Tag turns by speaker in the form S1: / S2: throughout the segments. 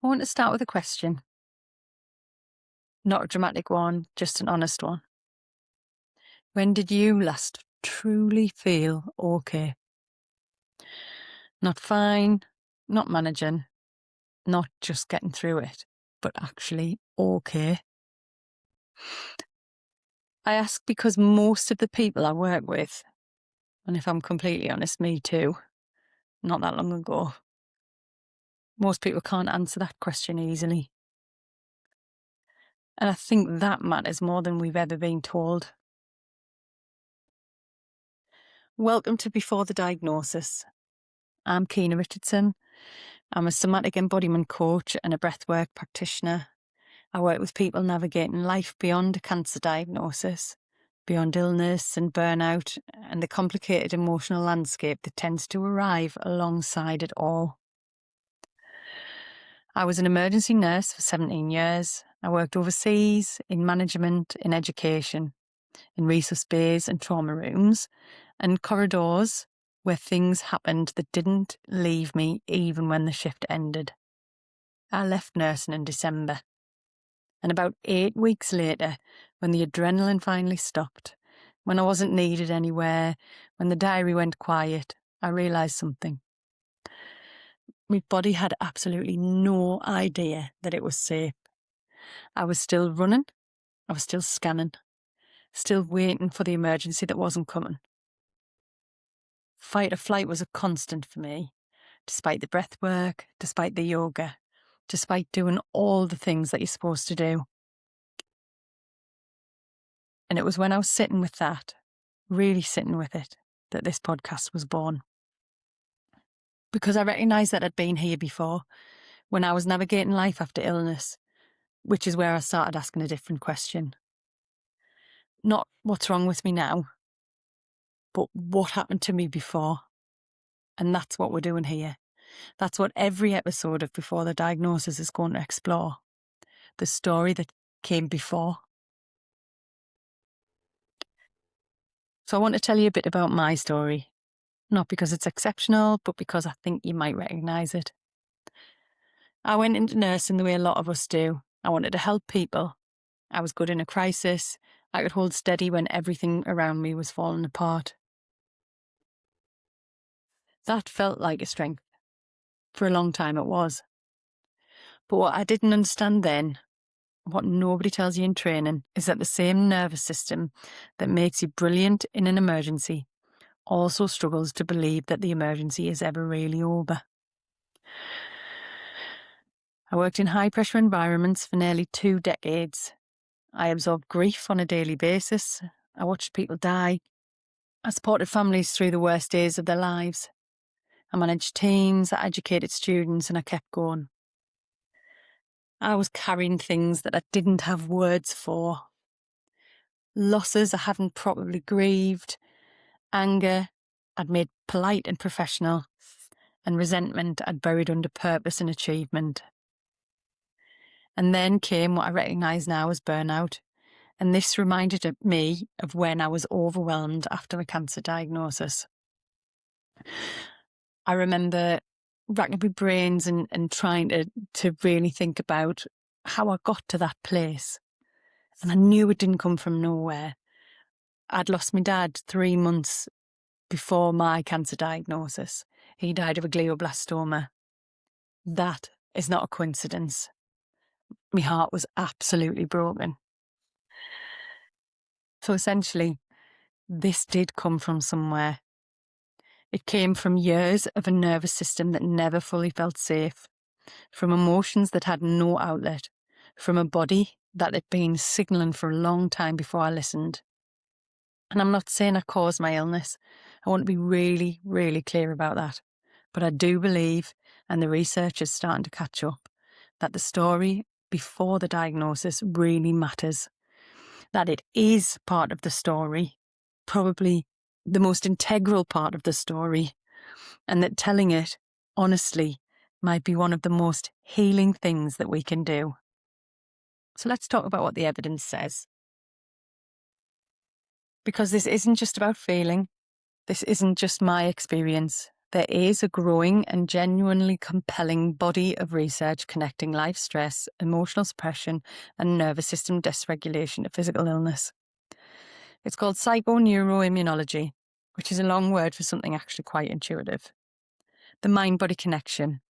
S1: I want to start with a question. Not a dramatic one, just an honest one. When did you last truly feel okay? Not fine, not managing, not just getting through it, but actually okay. I ask because most of the people I work with, and if I'm completely honest, me too, not that long ago, most people can't answer that question easily. And I think that matters more than we've ever been told. Welcome to Before the Diagnosis. I'm Kyna Richardson. I'm a somatic embodiment coach and a breathwork practitioner. I work with people navigating life beyond a cancer diagnosis, beyond illness and burnout, and the complicated emotional landscape that tends to arrive alongside it all. I was an emergency nurse for 17 years. I worked overseas, in management, in education, in resus bays and trauma rooms, and corridors where things happened that didn't leave me even when the shift ended. I left nursing in December. And about 8 weeks later, when the adrenaline finally stopped, when I wasn't needed anywhere, when the diary went quiet, I realised something. My body had absolutely no idea that it was safe. I was still running, I was still scanning, still waiting for the emergency that wasn't coming. Fight or flight was a constant for me, despite the breath work, despite the yoga, despite doing all the things that you're supposed to do. And it was when I was sitting with that, really sitting with it, that this podcast was born. Because I recognised that I'd been here before, when I was navigating life after illness, which is where I started asking a different question. Not what's wrong with me now, but what happened to me before. And that's what we're doing here. That's what every episode of Before the Diagnosis is going to explore. The story that came before. So I want to tell you a bit about my story. Not because it's exceptional, but because I think you might recognise it. I went into nursing the way a lot of us do. I wanted to help people. I was good in a crisis. I could hold steady when everything around me was falling apart. That felt like a strength. For a long time it was. But what I didn't understand then, what nobody tells you in training, is that the same nervous system that makes you brilliant in an emergency also struggles to believe that the emergency is ever really over. I worked in high-pressure environments for nearly 2 decades. I absorbed grief on a daily basis. I watched people die. I supported families through the worst days of their lives. I managed teams, I educated students, and I kept going. I was carrying things that I didn't have words for. Losses I hadn't properly grieved. Anger I'd made polite and professional. And resentment I'd buried under purpose and achievement. And then came what I recognise now as burnout. And this reminded me of when I was overwhelmed after a cancer diagnosis. I remember racking my brains and trying to really think about how I got to that place. And I knew it didn't come from nowhere. I'd lost my dad 3 months before my cancer diagnosis. He died of a glioblastoma. That is not a coincidence. My heart was absolutely broken. So essentially, this did come from somewhere. It came from years of a nervous system that never fully felt safe, from emotions that had no outlet, from a body that had been signalling for a long time before I listened. And I'm not saying I caused my illness. I want to be really, really clear about that. But I do believe, and the research is starting to catch up, that the story before the diagnosis really matters. That it is part of the story, probably the most integral part of the story, and that telling it honestly might be one of the most healing things that we can do. So let's talk about what the evidence says. Because this isn't just about feeling. This isn't just my experience. There is a growing and genuinely compelling body of research connecting life stress, emotional suppression, and nervous system dysregulation to physical illness. It's called psychoneuroimmunology, which is a long word for something actually quite intuitive. The mind-body connection.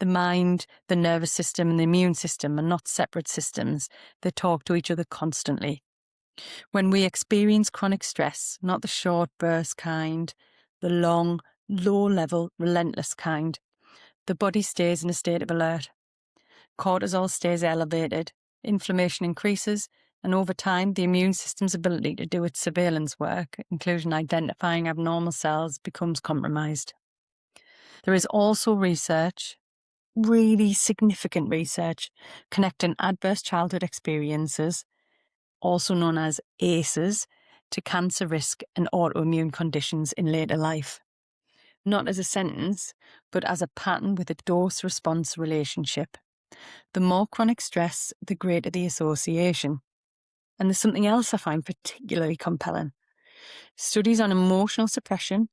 S1: The mind, the nervous system, and the immune system are not separate systems. They talk to each other constantly. When we experience chronic stress, not the short burst kind, the long, low-level, relentless kind, the body stays in a state of alert. Cortisol stays elevated, inflammation increases, and over time, the immune system's ability to do its surveillance work, including identifying abnormal cells, becomes compromised. There is also research, really significant research, connecting adverse childhood experiences, also known as ACEs, to cancer risk and autoimmune conditions in later life. Not as a sentence, but as a pattern with a dose-response relationship. The more chronic stress, the greater the association. And there's something else I find particularly compelling. Studies on emotional suppression,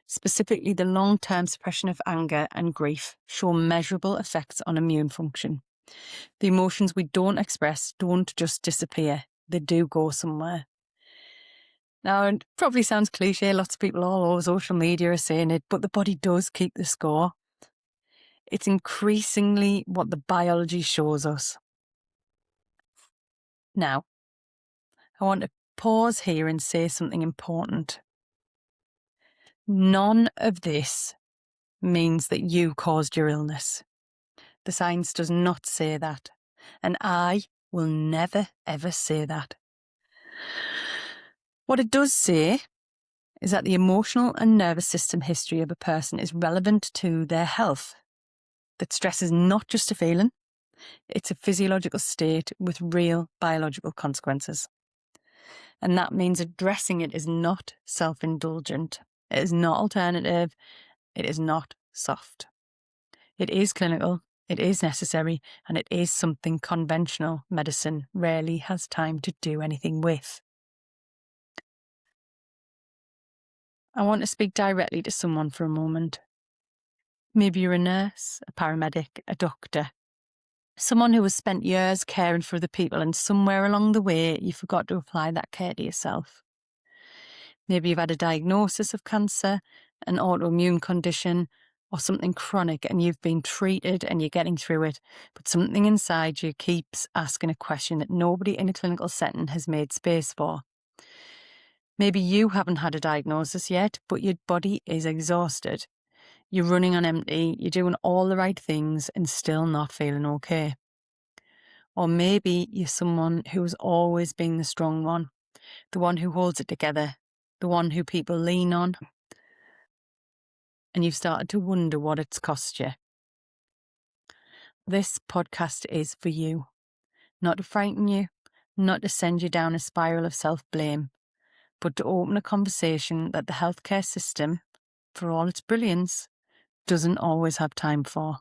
S1: specifically the long-term suppression of anger and grief, show measurable effects on immune function. The emotions we don't express don't just disappear, they do go somewhere. Now, it probably sounds cliche, lots of people all over social media are saying it, but the body does keep the score. It's increasingly what the biology shows us. Now, I want to pause here and say something important. None of this means that you caused your illness. The science does not say that, and I will never, ever say that. What it does say is that the emotional and nervous system history of a person is relevant to their health, that stress is not just a feeling, it's a physiological state with real biological consequences. And that means addressing it is not self-indulgent, it is not alternative, it is not soft. It is clinical, it is necessary, and it is something conventional medicine rarely has time to do anything with. I want to speak directly to someone for a moment. Maybe you're a nurse, a paramedic, a doctor, someone who has spent years caring for other people, and somewhere along the way you forgot to apply that care to yourself. Maybe you've had a diagnosis of cancer, an autoimmune condition, or something chronic, and you've been treated and you're getting through it, but something inside you keeps asking a question that nobody in a clinical setting has made space for. Maybe you haven't had a diagnosis yet, but your body is exhausted. You're running on empty, you're doing all the right things and still not feeling okay. Or maybe you're someone who has always been the strong one, the one who holds it together, the one who people lean on, and you've started to wonder what it's cost you. This podcast is for you, not to frighten you, not to send you down a spiral of self-blame, but to open a conversation that the healthcare system, for all its brilliance, doesn't always have time for.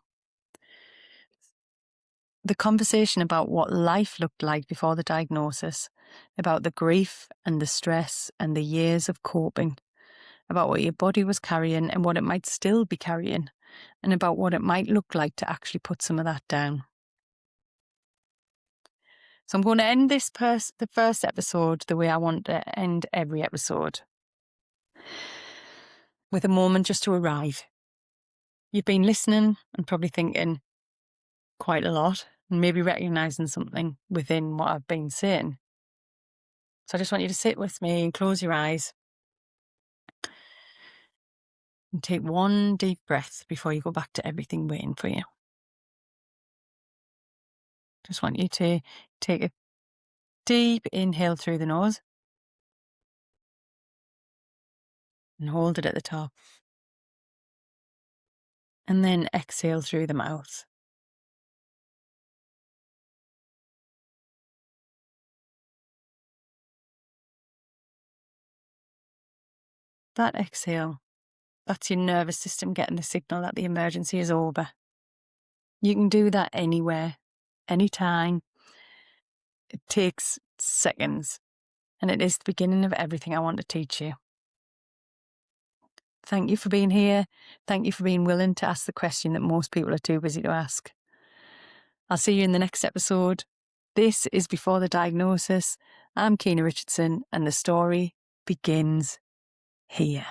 S1: The conversation about what life looked like before the diagnosis, about the grief and the stress and the years of coping, about what your body was carrying and what it might still be carrying, and about what it might look like to actually put some of that down. So I'm going to end the first episode the way I want to end every episode, with a moment just to arrive. You've been listening and probably thinking quite a lot, and maybe recognising something within what I've been saying. So I just want you to sit with me and close your eyes and take one deep breath before you go back to everything waiting for you. Just want you to take a deep inhale through the nose and hold it at the top. And then exhale through the mouth. That exhale, that's your nervous system getting the signal that the emergency is over. You can do that anywhere, anytime. It takes seconds, and it is the beginning of everything I want to teach you. Thank you for being here. Thank you for being willing to ask the question that most people are too busy to ask. I'll see you in the next episode. This is Before the Diagnosis. I'm Kyna Richardson, and the story begins here.